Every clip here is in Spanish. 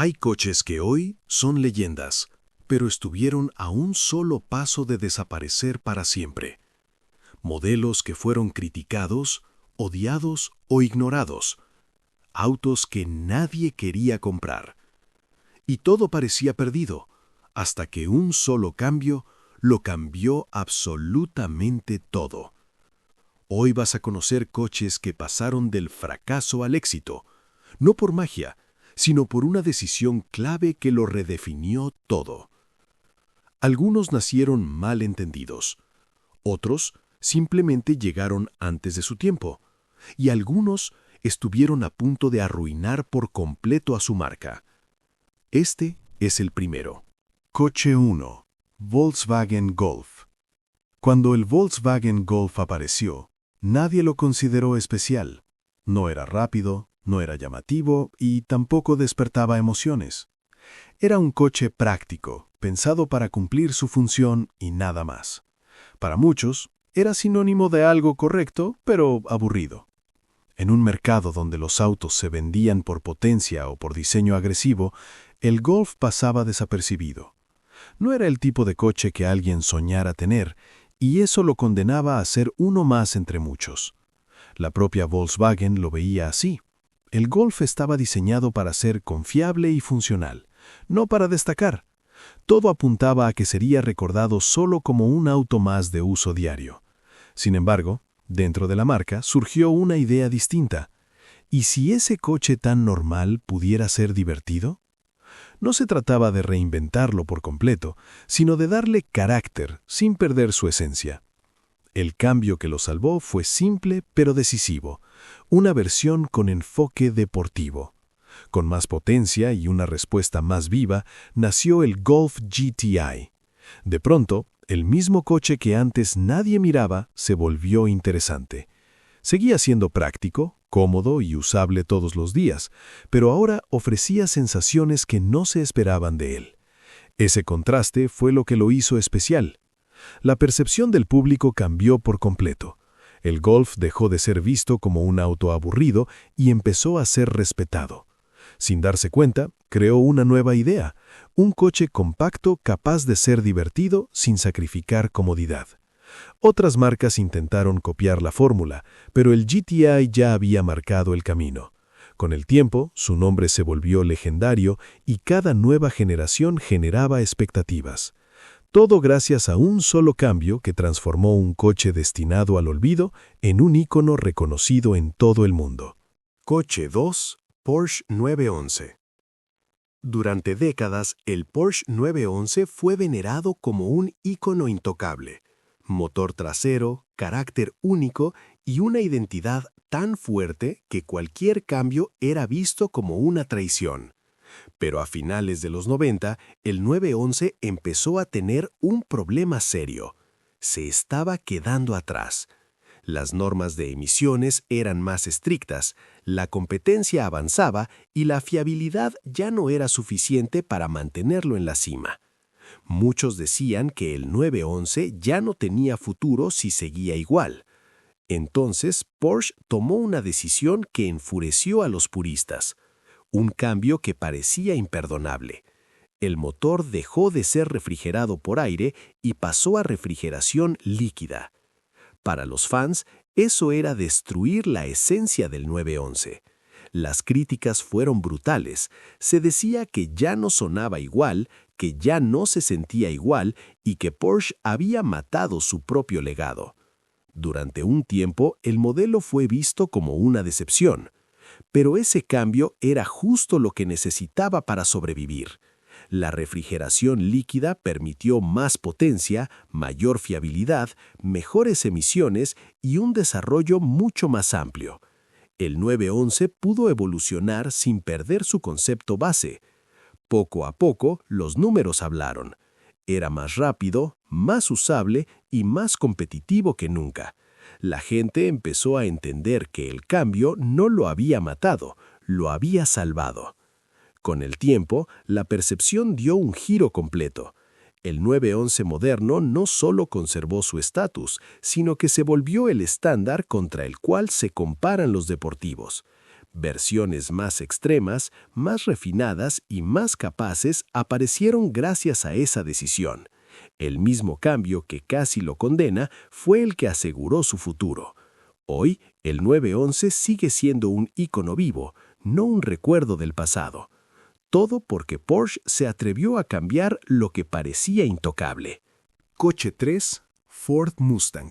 Hay coches que hoy son leyendas, pero estuvieron a un solo paso de desaparecer para siempre. Modelos que fueron criticados, odiados o ignorados. Autos que nadie quería comprar. Y todo parecía perdido, hasta que un solo cambio lo cambió absolutamente todo. Hoy vas a conocer coches que pasaron del fracaso al éxito, no por magia, sino por una decisión clave que lo redefinió todo. Algunos nacieron mal entendidos, otros simplemente llegaron antes de su tiempo, y algunos estuvieron a punto de arruinar por completo a su marca. Este es el primero. Coche 1. Volkswagen Golf. Cuando el Volkswagen Golf apareció, nadie lo consideró especial. No era rápido, no era llamativo y tampoco despertaba emociones. Era un coche práctico, pensado para cumplir su función y nada más. Para muchos, era sinónimo de algo correcto, pero aburrido. En un mercado donde los autos se vendían por potencia o por diseño agresivo, el Golf pasaba desapercibido. No era el tipo de coche que alguien soñara tener, y eso lo condenaba a ser uno más entre muchos. La propia Volkswagen lo veía así. El Golf estaba diseñado para ser confiable y funcional, no para destacar. Todo apuntaba a que sería recordado solo como un auto más de uso diario. Sin embargo, dentro de la marca surgió una idea distinta. ¿Y si ese coche tan normal pudiera ser divertido? No se trataba de reinventarlo por completo, sino de darle carácter sin perder su esencia. El cambio que lo salvó fue simple pero decisivo, una versión con enfoque deportivo. Con más potencia y una respuesta más viva, nació el Golf GTI. De pronto, el mismo coche que antes nadie miraba se volvió interesante. Seguía siendo práctico, cómodo y usable todos los días, pero ahora ofrecía sensaciones que no se esperaban de él. Ese contraste fue lo que lo hizo especial. La percepción del público cambió por completo. El Golf dejó de ser visto como un auto aburrido y empezó a ser respetado. Sin darse cuenta, creó una nueva idea, un coche compacto capaz de ser divertido sin sacrificar comodidad. Otras marcas intentaron copiar la fórmula, pero el GTI ya había marcado el camino. Con el tiempo, su nombre se volvió legendario y cada nueva generación generaba expectativas. Todo gracias a un solo cambio que transformó un coche destinado al olvido en un ícono reconocido en todo el mundo. Coche 2. Porsche 911. Durante décadas, el Porsche 911 fue venerado como un ícono intocable. Motor trasero, carácter único y una identidad tan fuerte que cualquier cambio era visto como una traición. Pero a finales de los 90, el 911 empezó a tener un problema serio. Se estaba quedando atrás. Las normas de emisiones eran más estrictas, la competencia avanzaba y la fiabilidad ya no era suficiente para mantenerlo en la cima. Muchos decían que el 911 ya no tenía futuro si seguía igual. Entonces, Porsche tomó una decisión que enfureció a los puristas. Un cambio que parecía imperdonable. El motor dejó de ser refrigerado por aire y pasó a refrigeración líquida. Para los fans, eso era destruir la esencia del 911. Las críticas fueron brutales. Se decía que ya no sonaba igual, que ya no se sentía igual y que Porsche había matado su propio legado. Durante un tiempo, el modelo fue visto como una decepción. Pero ese cambio era justo lo que necesitaba para sobrevivir. La refrigeración líquida permitió más potencia, mayor fiabilidad, mejores emisiones y un desarrollo mucho más amplio. El 911 pudo evolucionar sin perder su concepto base. Poco a poco, los números hablaron. Era más rápido, más usable y más competitivo que nunca. La gente empezó a entender que el cambio no lo había matado, lo había salvado. Con el tiempo, la percepción dio un giro completo. El 911 moderno no solo conservó su estatus, sino que se volvió el estándar contra el cual se comparan los deportivos. Versiones más extremas, más refinadas y más capaces aparecieron gracias a esa decisión. El mismo cambio que casi lo condena fue el que aseguró su futuro. Hoy, el 911 sigue siendo un ícono vivo, no un recuerdo del pasado. Todo porque Porsche se atrevió a cambiar lo que parecía intocable. Coche 3, Ford Mustang.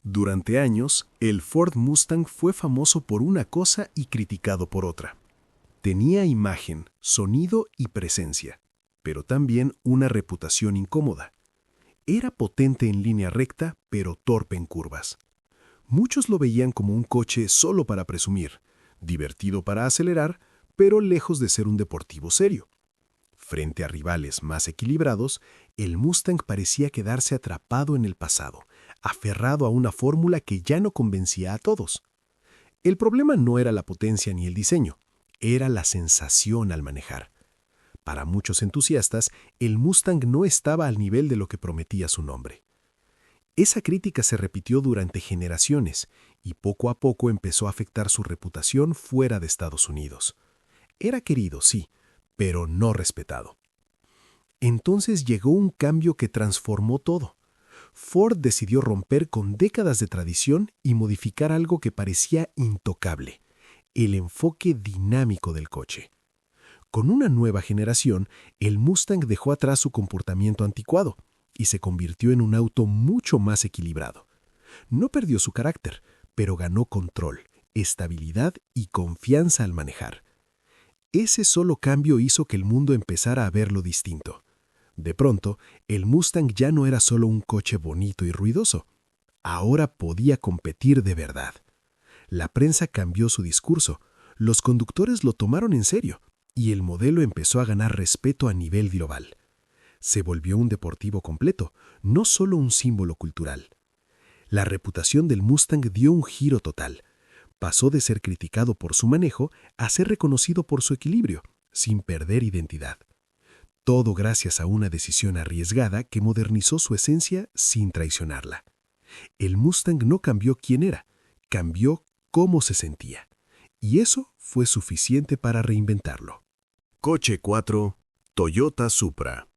Durante años, el Ford Mustang fue famoso por una cosa y criticado por otra. Tenía imagen, sonido y presencia, pero también una reputación incómoda. Era potente en línea recta, pero torpe en curvas. Muchos lo veían como un coche solo para presumir, divertido para acelerar, pero lejos de ser un deportivo serio. Frente a rivales más equilibrados, el Mustang parecía quedarse atrapado en el pasado, aferrado a una fórmula que ya no convencía a todos. El problema no era la potencia ni el diseño, era la sensación al manejar. Para muchos entusiastas, el Mustang no estaba al nivel de lo que prometía su nombre. Esa crítica se repitió durante generaciones y poco a poco empezó a afectar su reputación fuera de Estados Unidos. Era querido, sí, pero no respetado. Entonces llegó un cambio que transformó todo. Ford decidió romper con décadas de tradición y modificar algo que parecía intocable, el enfoque dinámico del coche. Con una nueva generación, el Mustang dejó atrás su comportamiento anticuado y se convirtió en un auto mucho más equilibrado. No perdió su carácter, pero ganó control, estabilidad y confianza al manejar. Ese solo cambio hizo que el mundo empezara a verlo distinto. De pronto, el Mustang ya no era solo un coche bonito y ruidoso. Ahora podía competir de verdad. La prensa cambió su discurso, los conductores lo tomaron en serio, y el modelo empezó a ganar respeto a nivel global. Se volvió un deportivo completo, no solo un símbolo cultural. La reputación del Mustang dio un giro total. Pasó de ser criticado por su manejo a ser reconocido por su equilibrio, sin perder identidad. Todo gracias a una decisión arriesgada que modernizó su esencia sin traicionarla. El Mustang no cambió quién era, cambió cómo se sentía. Y eso fue suficiente para reinventarlo. Coche 4, Toyota Supra.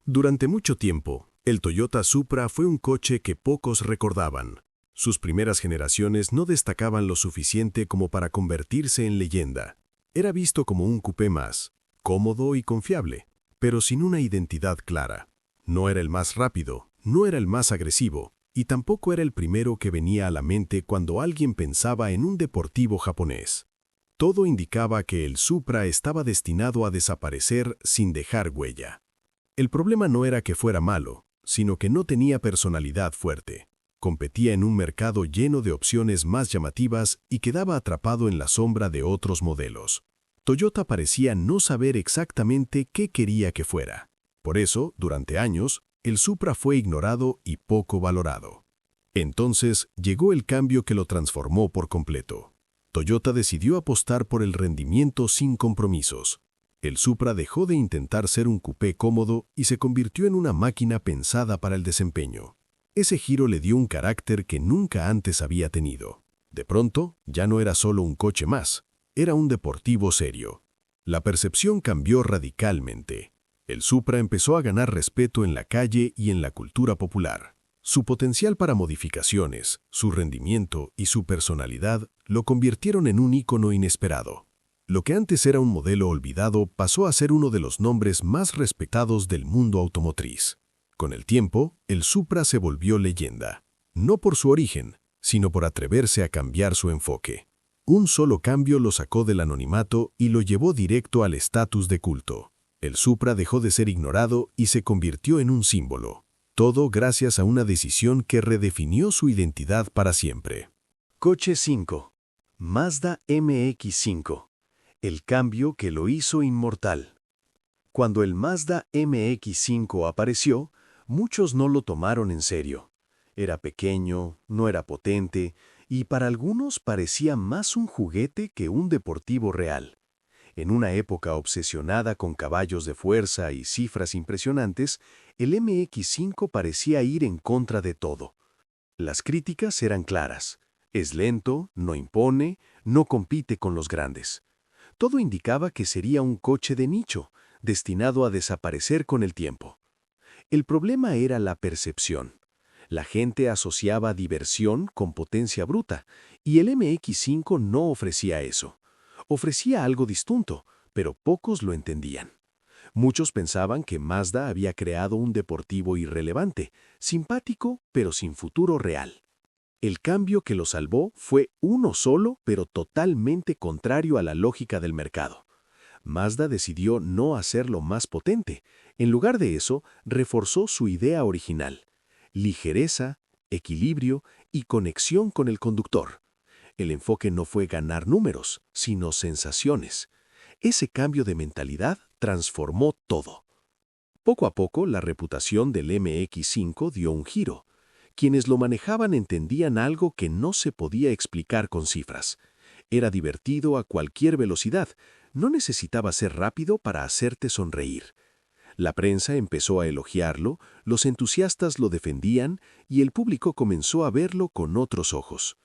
Durante mucho tiempo, el Toyota Supra fue un coche que pocos recordaban. Sus primeras generaciones no destacaban lo suficiente como para convertirse en leyenda. Era visto como un coupé más, cómodo y confiable, pero sin una identidad clara. No era el más rápido, no era el más agresivo, y tampoco era el primero que venía a la mente cuando alguien pensaba en un deportivo japonés. Todo indicaba que el Supra estaba destinado a desaparecer sin dejar huella. El problema no era que fuera malo, sino que no tenía personalidad fuerte. Competía en un mercado lleno de opciones más llamativas y quedaba atrapado en la sombra de otros modelos. Toyota parecía no saber exactamente qué quería que fuera. Por eso, durante años, el Supra fue ignorado y poco valorado. Entonces, llegó el cambio que lo transformó por completo. Toyota decidió apostar por el rendimiento sin compromisos. El Supra dejó de intentar ser un coupé cómodo y se convirtió en una máquina pensada para el desempeño. Ese giro le dio un carácter que nunca antes había tenido. De pronto, ya no era solo un coche más, era un deportivo serio. La percepción cambió radicalmente. El Supra empezó a ganar respeto en la calle y en la cultura popular. Su potencial para modificaciones, su rendimiento y su personalidad lo convirtieron en un ícono inesperado. Lo que antes era un modelo olvidado pasó a ser uno de los nombres más respetados del mundo automotriz. Con el tiempo, el Supra se volvió leyenda, no por su origen, sino por atreverse a cambiar su enfoque. Un solo cambio lo sacó del anonimato y lo llevó directo al estatus de culto. El Supra dejó de ser ignorado y se convirtió en un símbolo. Todo gracias a una decisión que redefinió su identidad para siempre. Coche 5. Mazda MX-5. El cambio que lo hizo inmortal. Cuando el Mazda MX-5 apareció, muchos no lo tomaron en serio. Era pequeño, no era potente, y para algunos parecía más un juguete que un deportivo real. En una época obsesionada con caballos de fuerza y cifras impresionantes, el MX-5 parecía ir en contra de todo. Las críticas eran claras. Es lento, no impone, no compite con los grandes. Todo indicaba que sería un coche de nicho, destinado a desaparecer con el tiempo. El problema era la percepción. La gente asociaba diversión con potencia bruta, y el MX5 no ofrecía eso. Ofrecía algo distinto, pero pocos lo entendían. Muchos pensaban que Mazda había creado un deportivo irrelevante, simpático pero sin futuro real. El cambio que lo salvó fue uno solo, pero totalmente contrario a la lógica del mercado. Mazda decidió no hacerlo más potente. En lugar de eso, reforzó su idea original: ligereza, equilibrio y conexión con el conductor. El enfoque no fue ganar números, sino sensaciones. Ese cambio de mentalidad transformó todo. Poco a poco, la reputación del MX5 dio un giro. Quienes lo manejaban entendían algo que no se podía explicar con cifras. Era divertido a cualquier velocidad, no necesitaba ser rápido para hacerte sonreír. La prensa empezó a elogiarlo, los entusiastas lo defendían y el público comenzó a verlo con otros ojos.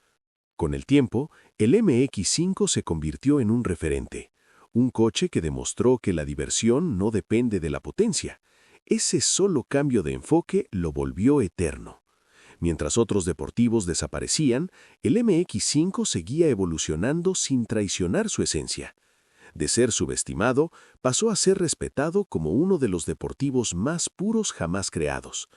Con el tiempo, el MX5 se convirtió en un referente, un coche que demostró que la diversión no depende de la potencia. Ese solo cambio de enfoque lo volvió eterno. Mientras otros deportivos desaparecían, el MX5 seguía evolucionando sin traicionar su esencia. De ser subestimado, pasó a ser respetado como uno de los deportivos más puros jamás creados.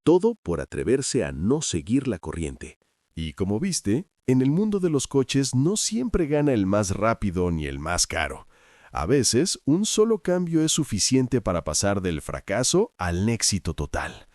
Todo por atreverse a no seguir la corriente. Y como viste, en el mundo de los coches no siempre gana el más rápido ni el más caro. A veces, un solo cambio es suficiente para pasar del fracaso al éxito total.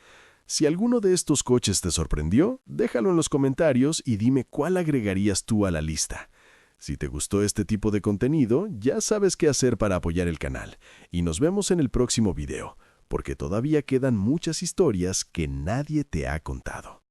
Si alguno de estos coches te sorprendió, déjalo en los comentarios y dime cuál agregarías tú a la lista. Si te gustó este tipo de contenido, ya sabes qué hacer para apoyar el canal. Y nos vemos en el próximo video, porque todavía quedan muchas historias que nadie te ha contado.